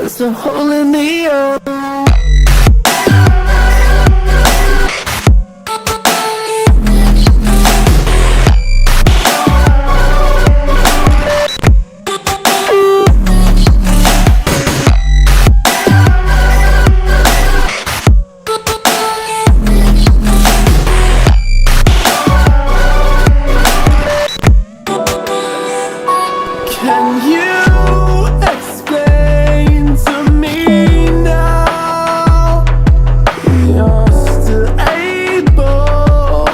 There's a hole in the earth. Can you explain to me now? You're still able.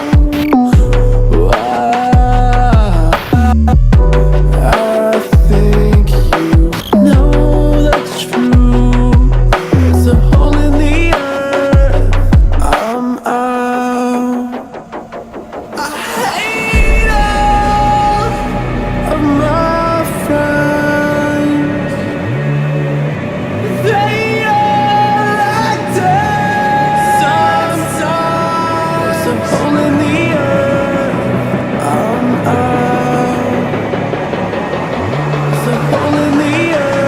I think you know that's true. There's a hole in the earth. I'm out. I hate all of my friends. They all acting. Sometimes there's a hole in the earth. I'm out. There's a hole in the earth.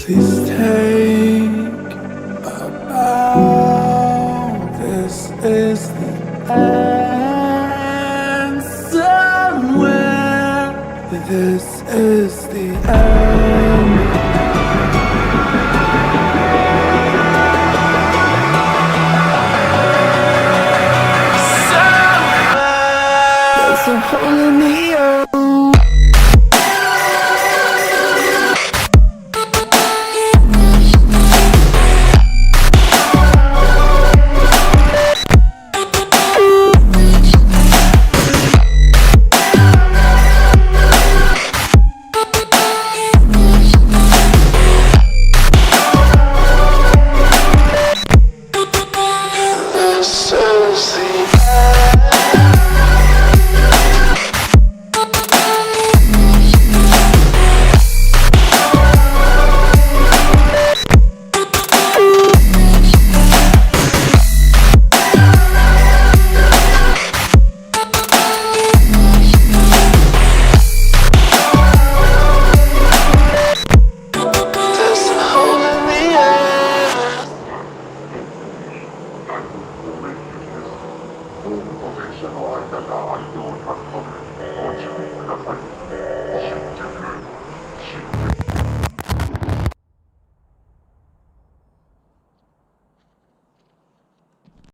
Please take a bow. This is the end somewhere. This is